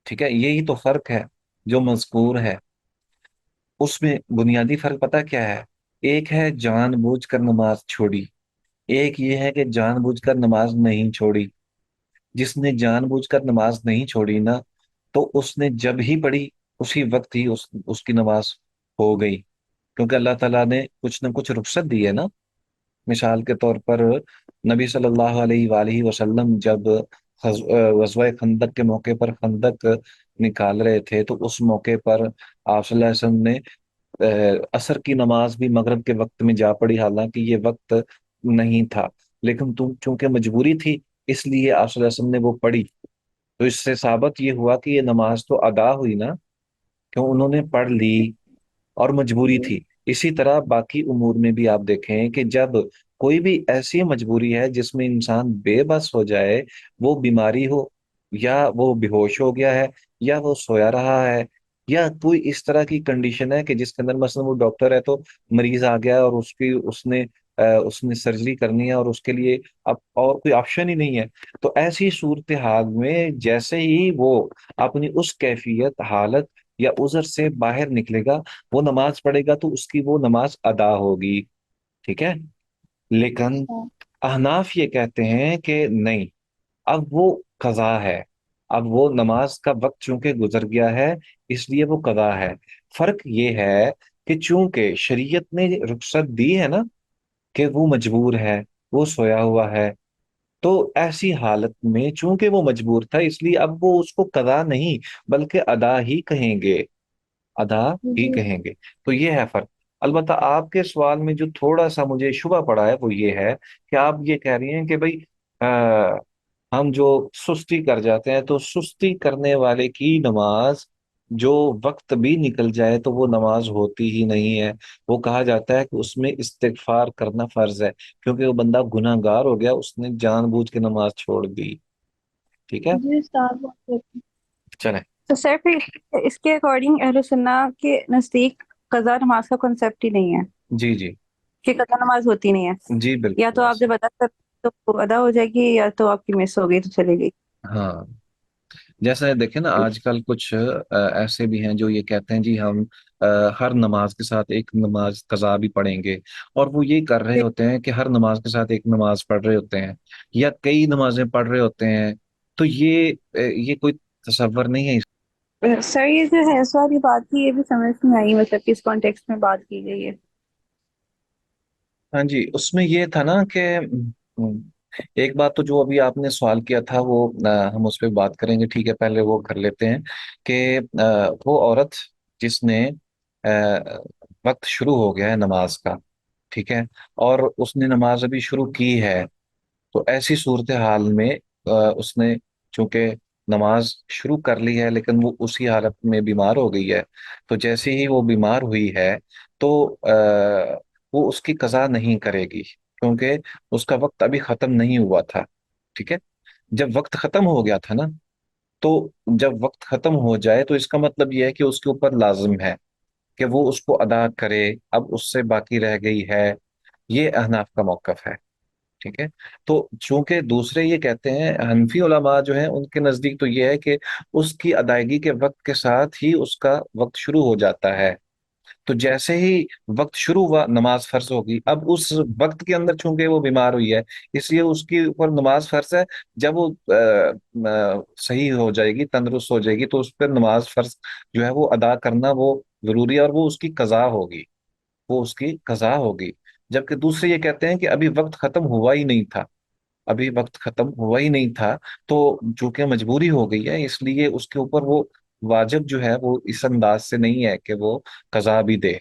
ٹھیک ہے؟ یہی تو فرق ہے جو مذکور ہے، اس میں بنیادی فرق پتہ کیا ہے؟ ایک ہے جان بوجھ کر نماز چھوڑی، ایک یہ ہے کہ جان بوجھ کر نماز نہیں چھوڑی۔ جس نے جان بوجھ کر نماز نہیں چھوڑی نا، تو اس نے جب ہی پڑھی اسی وقت ہی اس کی نماز ہو گئی، کیونکہ اللہ تعالیٰ نے کچھ نہ کچھ رخصت دی ہے نا۔ مثال کے طور پر نبی صلی اللہ علیہ وآلہ وسلم جب غزوہ خندق کے موقع پر خندق نکال رہے تھے تو اس موقع پر آپ صلی اللہ علیہ وسلم نے عصر کی نماز بھی مغرب کے وقت میں جا پڑی، حالانکہ یہ وقت نہیں تھا، لیکن چونکہ مجبوری تھی اس لیے آپ صلی اللہ علیہ وسلم نے وہ پڑھی، تو اس سے ثابت یہ ہوا کہ یہ نماز تو ادا ہوئی نا، کیوں انہوں نے پڑھ لی اور مجبوری تھی۔ اسی طرح باقی امور میں بھی آپ دیکھیں کہ جب कोई भी ऐसी मजबूरी है जिसमें इंसान बेबस हो जाए, वो बीमारी हो, या वो बेहोश हो गया है, या वो सोया रहा है, या कोई इस तरह की कंडीशन है कि जिसके अंदर मसलन वो डॉक्टर है तो मरीज आ गया और उसने सर्जरी करनी है और उसके लिए अब और कोई ऑप्शन ही नहीं है। तो ऐसी सूरत हाल में जैसे ही वो अपनी उस कैफियत, हालत या उज़र से बाहर निकलेगा, वो नमाज पढ़ेगा तो उसकी वो नमाज अदा होगी। ठीक है। लेकिन अच्छा। अहनाफ ये कहते हैं कि नहीं, अब वो कज़ा है, अब वो नमाज का वक्त चूंकि गुजर गया है, इसलिए वो कज़ा है। फर्क ये है कि चूंकि शरीयत ने रुख्सत दी है ना, कि वो मजबूर है, वो सोया हुआ है, तो ऐसी हालत में चूंकि वो मजबूर था, इसलिए अब वो उसको कज़ा नहीं बल्कि अदा ही कहेंगे, अदा ही जी। कहेंगे। तो ये है फर्क। अलबत्ता आपके सवाल में जो थोड़ा सा मुझे शुबा पड़ा है वो ये है कि आप ये कह रही हैं कि भाई हम जो सुस्ती कर जाते हैं, तो सुस्ती करने वाले की नमाज जो वक्त भी निकल जाए तो वो नमाज होती ही नहीं है। वो कहा जाता है कि उसमें इस्तिगफार करना फर्ज है, क्योंकि वो बंदा गुनाहगार हो गया, उसने जानबूझ के नमाज छोड़ दी। ठीक है। जी उस्ताद, बहुत शुक्रिया। चलें। तो सर फिर इसके अकॉर्डिंग अहले सुन्ना के नजदीक कज़ा नमाज का कॉन्सेप्ट ही नहीं है, जी जी। कि कज़ा नमाज होती नहीं है। जी या बिल्कुल तो आप ऐसे। जब अदा कर तो वो अदा हो जाएगी, या तो आपकी मिस हो गई तो चलेगी। हाँ, जैसे देखें ना, आजकल कुछ ऐसे भी हैं जो ये कहते हैं जी हम हर नमाज के साथ एक नमाज कज़ा भी पढ़ेंगे, और वो ये कर रहे होते हैं कि हर नमाज के साथ एक नमाज पढ़ रहे होते हैं, या कई नमाजें पढ़ रहे होते हैं। तो ये कोई तसव्वुर नहीं है। सर ये जो है इस वाली बात की, ये भी समझ नहीं आई, मतलब किस कॉन्टेक्स्ट में बात की गई है। हाँ जी, उसमें ये था ना कि एक बात तो जो अभी आपने सवाल किया था वो हम उस पर बात करेंगे, ठीक है, पहले वो कर लेते हैं कि वो औरत जिसने वक्त शुरू हो गया है नमाज का, ठीक है, और उसने नमाज अभी शुरू की है, तो ऐसी सूरत हाल में उसने चूंकि नमाज शुरू कर ली है लेकिन वो उसी हालत में बीमार हो गई है, तो जैसे ही वो बीमार हुई है तो वो उसकी कज़ा नहीं करेगी, क्योंकि उसका वक्त अभी खत्म नहीं हुआ था। ठीक है। जब वक्त खत्म हो गया था ना, तो जब वक्त खत्म हो जाए तो इसका मतलब यह है कि उसके ऊपर लाजिम है कि वो उसको अदा करे, अब उससे बाकी रह गई है। ये अहनाफ का मौकफ है। ठीक है। तो चूंकि दूसरे ये कहते हैं, हनफी उलमा जो है उनके नजदीक तो ये है कि उसकी अदायगी के वक्त के साथ ही उसका वक्त शुरू हो जाता है। तो जैसे ही वक्त शुरू हुआ, नमाज फर्ज होगी। अब उस वक्त के अंदर चूंकि वो बीमार हुई है, इसलिए उसके ऊपर नमाज फर्ज है। जब वो सही हो जाएगी, तंदुरुस्त हो जाएगी, तो उस पर नमाज फर्ज जो है वो अदा करना वो जरूरी है, और वो उसकी कज़ा होगी, वो उसकी कज़ा होगी। जबकि दूसरे ये कहते हैं कि अभी वक्त खत्म हुआ ही नहीं था, अभी वक्त खत्म हुआ ही नहीं था, तो चूंकि मजबूरी हो गई है, इसलिए उसके ऊपर वो वाजिब जो है वो इस अंदाज से नहीं है कि वो कज़ा भी दे।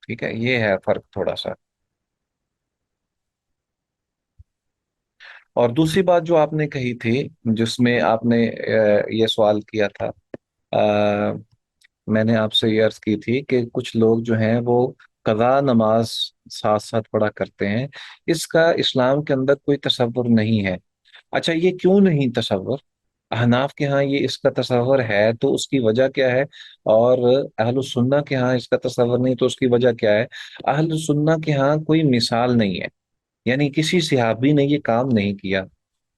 ठीक है, ये है फर्क थोड़ा सा। और दूसरी बात जो आपने कही थी, जिसमें आपने ये सवाल किया था, अ, मैंने आपसे ये अर्ज की थी कि कुछ लोग जो हैं वो कज़ा नमाज साथ साथ पढ़ा करते हैं, इसका इस्लाम के अंदर कोई तसव्वुर नहीं है। अच्छा, ये क्यों नहीं तसव्वुर? अहनाफ के यहाँ ये इसका तसव्वुर है, तो उसकी वजह क्या है? और अहलुस सुन्ना के यहाँ इसका तसव्वुर नहीं, तो उसकी वजह क्या है? अहलुस सुन्ना के यहाँ कोई मिसाल नहीं है, यानी किसी सहाबी ने ये काम नहीं किया,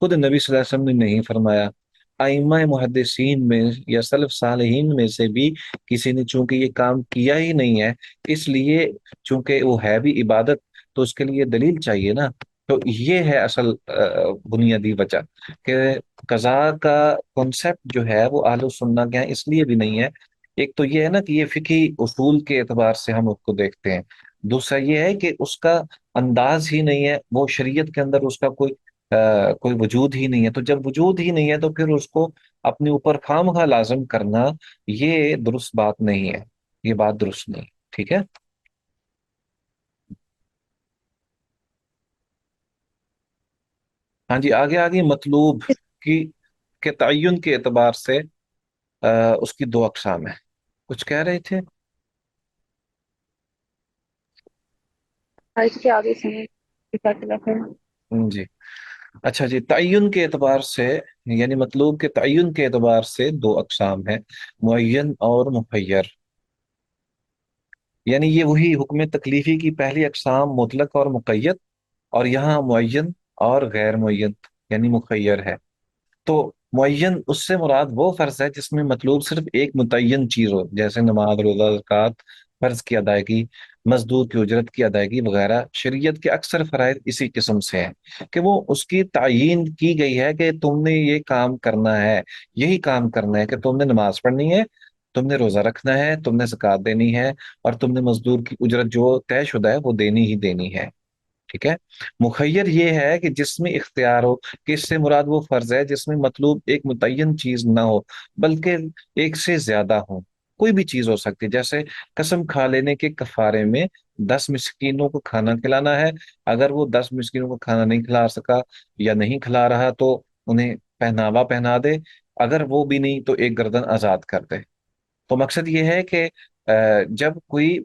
खुद नबी सल्लल्लाहु अलैहि वसल्लम ने नहीं फरमाया, आइम्मा मुहद्दिसीन में या सलफ सालेहीन में से भी किसी ने चूंकि ये काम किया ही नहीं है, इसलिए चूंकि वो है भी इबादत, तो उसके लिए दलील चाहिए ना। तो ये है असल बुनियादी वजह कि कज़ा का कॉन्सेप्ट जो है वो अहले सुन्ना के यहाँ इसलिए भी नहीं है। एक तो ये है ना कि ये फिकी उसूल के एतबार से हम उसको देखते हैं। दूसरा ये है कि उसका अंदाज ही नहीं है, वो शरीयत के अंदर उसका कोई वजूद ही नहीं है। तो जब वजूद ही नहीं है तो फिर उसको अपने ऊपर खामखा लाजम करना, ये दुरुस्त बात नहीं है, ये बात दुरुस्त नहीं। ठीक है। हाँ जी, आगे आगे मतलूब की के तयन के एतबार से उसकी दो अकसाम है। कुछ कह रहे थे? आज के आगे सुनिए। जज़ाकल्लाह खैर। जी। अच्छा जी, तय्युन के एतबार से, यानी मतलूब के तय्युन के एतबार से दो अकसाम है, मुअय्यन और मुखय्यर। यानी ये वही हुक्म तकलीफी की पहली अकसाम मुतलक और मुक़य्यद, और यहाँ मुअय्यन और गैर मुअय्यन यानी मुखय्यर है। तो मुअय्यन उससे मुराद वो फर्ज है जिसमें मतलूब सिर्फ एक मुतय्यन चीज हो, जैसे नमाज, रोजा, ज़कात, फर्ज की अदायगी, मजदूर की उजरत की अदायगी वगैरह। शरीयत के अक्सर फराइज इसी किस्म से हैं कि वो उसकी तायीन की गई है कि तुमने ये काम करना है, यही काम करना है, कि तुमने नमाज पढ़नी है, तुमने रोजा रखना है, तुमने ज़कात देनी है, और तुमने मजदूर की उजरत जो तयशुदा है वो देनी ही देनी है। ठीक है। मुखय्यर ये है कि जिसमें इख्तियार हो, कि इससे मुराद वो फर्ज है जिसमें मतलूब एक मुतय्यन चीज ना हो, बल्कि एक से ज्यादा हो। कोई भी चीज हो सकती है, जैसे कसम खा लेने के कफारे में 10 मिस्कीनों को खाना खिलाना है। अगर वो 10 मिस्कीनों को खाना नहीं खिला सका या नहीं खिला रहा तो उन्हें पहनावा पहना दे, अगर वो भी नहीं तो एक गर्दन आजाद कर दे। तो मकसद ये है कि जब कोई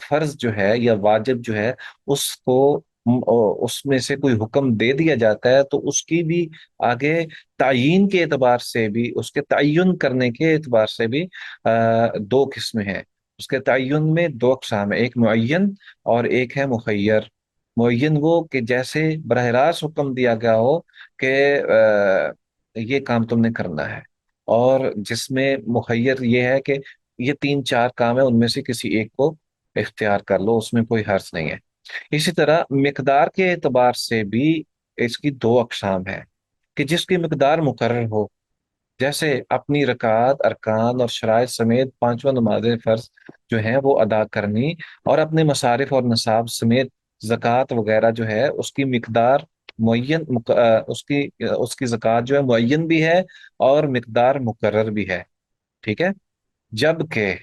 फर्ज जो है या वाजिब जो है उसको उसमें से कोई हुक्म दे दिया जाता है, तो उसकी भी आगे तायीन के एतबार से भी, उसके तय्युन करने के एतबार से भी दो किस्में हैं। उसके तय्युन में दो अक़साम है, एक मुअय्यन और एक है मुखय्यर। मुअय्यन वो कि जैसे बरह रास्त हुक्म दिया गया हो कि ये काम तुमने करना है, और जिसमें मुखय्यर ये है कि ये तीन चार काम है, उनमें से किसी एक को इख्तियार कर लो, उसमें कोई हर्ज नहीं है। इसी तरह मिकदार के एतबार से भी इसकी दो अकसाम है, कि जिसकी मिकदार मुकर्रर हो, जैसे अपनी रकात, अरकान और शराइत समेत पांचवा नमाज फर्ज जो है वो अदा करनी, और अपने मसारिफ और नसाब समेत ज़कात वगैरह जो है उसकी मिकदार मुअय्यन, उसकी उसकी ज़कात जो है मुअय्यन भी है और मिकदार मुकर्रर भी है। ठीक है। जबकि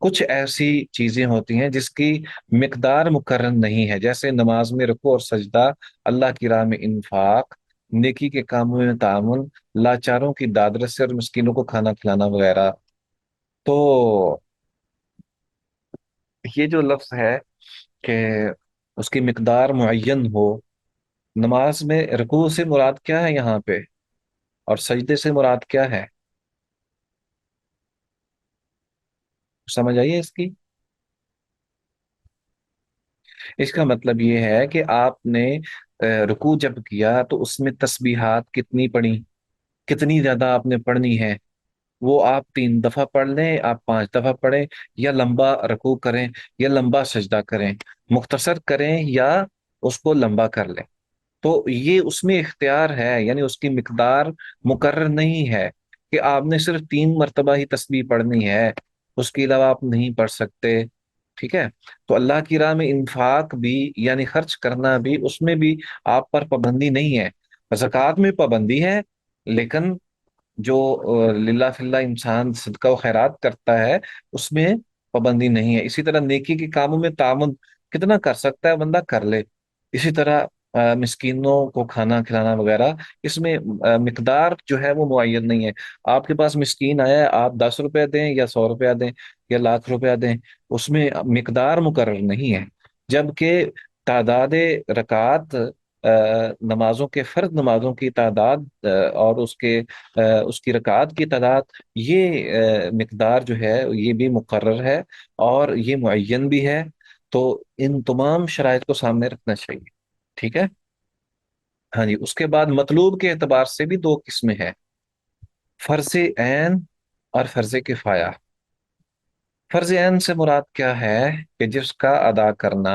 कुछ ऐसी चीजें होती हैं जिसकी मिकदार मुकर्रर नहीं है, जैसे नमाज में रुकू और सजदा, अल्लाह की राह में इंफाक, नेकी के कामों में तामुन, लाचारों की दाद रसी और मिस्कीनों को खाना खिलाना वगैरह। तो ये जो लफ्ज है कि उसकी मिकदार मुअय्यन हो, नमाज में रुकू से मुराद क्या है यहाँ पे, और सजदे से मुराद क्या है, समझ आइए इसकी। इसका मतलब ये है कि आपने रुकू जब किया तो उसमें तस्बीहात कितनी पढ़ी, कितनी ज्यादा आपने पढ़नी है, वो आप 3 दफा पढ़ लें, आप 5 दफा पढ़ें, या लंबा रुकू करें या लंबा सजदा करें, मुख्तसर करें या उसको लंबा कर लें। तो ये उसमें इख्तियार है, यानी उसकी मिकदार मुकर्रर नहीं है कि आपने सिर्फ 3 मरतबा ही तस्बीह पढ़नी है, उसके अलावा आप नहीं पढ़ सकते। ठीक है। तो अल्लाह की राह में इंफाक भी, यानी खर्च करना भी, उसमें भी आप पर पाबंदी नहीं है। ज़कात में पाबंदी है, लेकिन जो लिल्लाह फिल्लाह इंसान सदका व खैरात करता है उसमें पाबंदी नहीं है। इसी तरह नेकी के कामों में तामुन कितना कर सकता है बंदा कर ले। इसी तरह मिस्कीनों को खाना खिलाना वगैरह, इसमें मिकदार जो है वो मुअय्यन नहीं है। आपके पास मिस्कीन आया है, आप 10 रुपया दें या 100 रुपया दें या लाख रुपया दें, उसमें मिकदार मुकर्रर नहीं है। जबकि तादाद रकात, नमाजों के फर्ज नमाजों की तादाद, और उसकी रकात की तादाद, ये मिकदार जो है ये भी मुकर्रर है और ये मुअय्यन भी है। तो इन तमाम शराइत को सामने रखना चाहिए। ठीक है। हाँ जी। उसके बाद मतलूब के एतबार से भी दो किस्में हैं, फर्ज ऐन और फर्ज किफाया। फर्ज ऐन से मुराद क्या है, कि जिसका अदा करना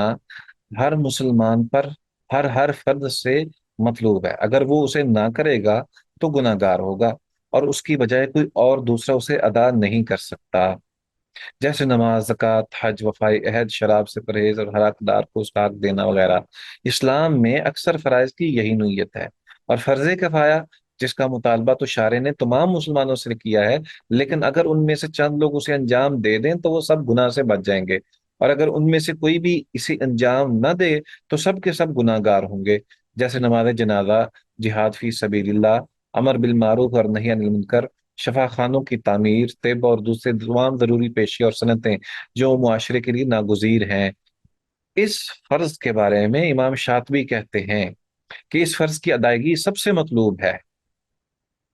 हर मुसलमान पर हर हर फर्द से मतलूब है, अगर वो उसे ना करेगा तो गुनाहगार होगा, और उसकी बजाय कोई और दूसरा उसे अदा नहीं कर सकता। जैसे नमाज, ज़कात, हज, वफाई अहद, शराब से परहेज और हर हकदार को उसका हक देना वगैरह। इस्लाम में अक्सर फराइज की यही नोयत है। और फर्ज किफाया, जिसका मुतालबा तो शारे ने तमाम मुसलमानों से किया है, लेकिन अगर उनमें से चंद लोग उसे अंजाम दे दें तो वो सब गुनाह से बच जाएंगे, और अगर उनमें से कोई भी इसे अंजाम न दे तो सब के सब गुनाहगार होंगे। जैसे नमाज जनाजा, जिहाद फी सबीलिल्लाह, अमर बिल मारूफ और नही अनिल मुनकर, शफा खानों की तामीर, तिब और दूसरे तमाम जरूरी पेशे और सनतें जो मुआशरे के लिए नागुजीर हैं। इस फर्ज के बारे में इमाम शातबी कहते हैं कि इस फर्ज की अदायगी सबसे मतलूब है,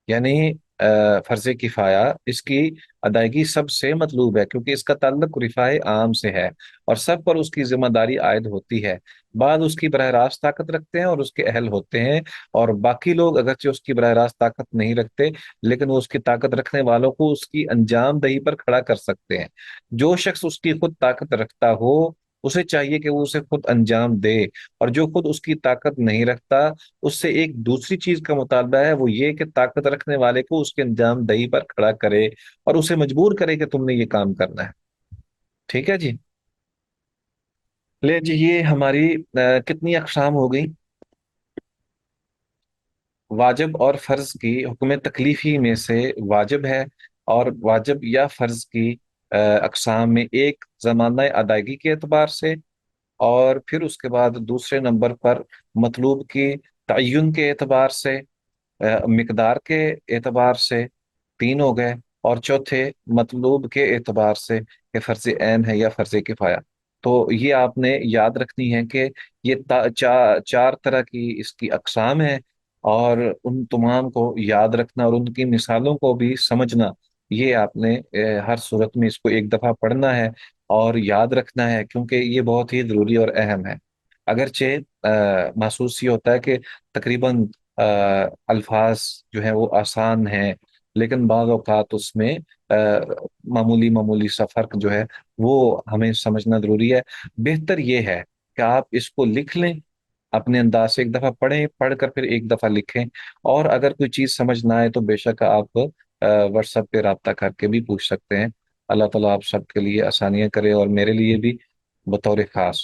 यानी फर्ज किफाया इसकी अदायगी सबसे मतलूब है, क्योंकि इसका ताल्लुक रिफाए आम से है और सब पर उसकी जिम्मेदारी आयद होती है। बाद उसकी बरह रास्त ताकत रखते हैं और उसके अहल होते हैं, और बाकी लोग अगरचे उसकी बरह रास्त ताकत नहीं रखते, लेकिन वो उसकी ताकत रखने वालों को उसकी अंजाम दही पर खड़ा कर सकते हैं। जो शख्स उसकी खुद ताकत रखता हो उसे चाहिए कि वो उसे खुद अंजाम दे, और जो खुद उसकी ताकत नहीं रखता उससे एक दूसरी चीज का मुतालबा है, वो ये कि ताकत रखने वाले को उसके अंजाम दही पर खड़ा करे और उसे मजबूर करे कि तुमने ये काम करना है। ठीक है जी। ले जी, ये हमारी कितनी अक़साम हो गई? वाजिब और फर्ज की हुक्म तकलीफी में से वाजिब है, और वाजिब या फर्ज की अक़साम में एक ज़माना अदायगी के एतबार से, और फिर उसके बाद दूसरे नंबर पर मतलूब की तयन के एतबार से, मिकदार के एतबार से, तीन हो गए, और चौथे मतलूब के एतबार से कि फर्ज ऐन है या फर्ज किफाया। तो ये आपने याद रखनी है कि ये चार तरह की इसकी अक़साम है, और उन तमाम को याद रखना और उनकी मिसालों को भी समझना, ये आपने हर सूरत में इसको एक दफ़ा पढ़ना है और याद रखना है, क्योंकि ये बहुत ही ज़रूरी और अहम है। अगरचे महसूस ये होता है कि तकरीबन अल्फाज जो है वो आसान हैं, लेकिन बाज़ औक़ात उसमें मामूली मामूली सा फ़र्क जो है वो हमें समझना ज़रूरी है। बेहतर ये है कि आप इसको लिख लें, अपने अंदाज से एक दफ़ा पढ़ें, पढ़कर फिर एक दफ़ा लिखें, और अगर कोई चीज़ समझ ना आए तो बेशक आप व्हाट्सएप पे रब्ता करके भी पूछ सकते हैं। अल्लाह ताला आप सबके लिए आसानियाँ करे और मेरे लिए भी बतौर ख़ास।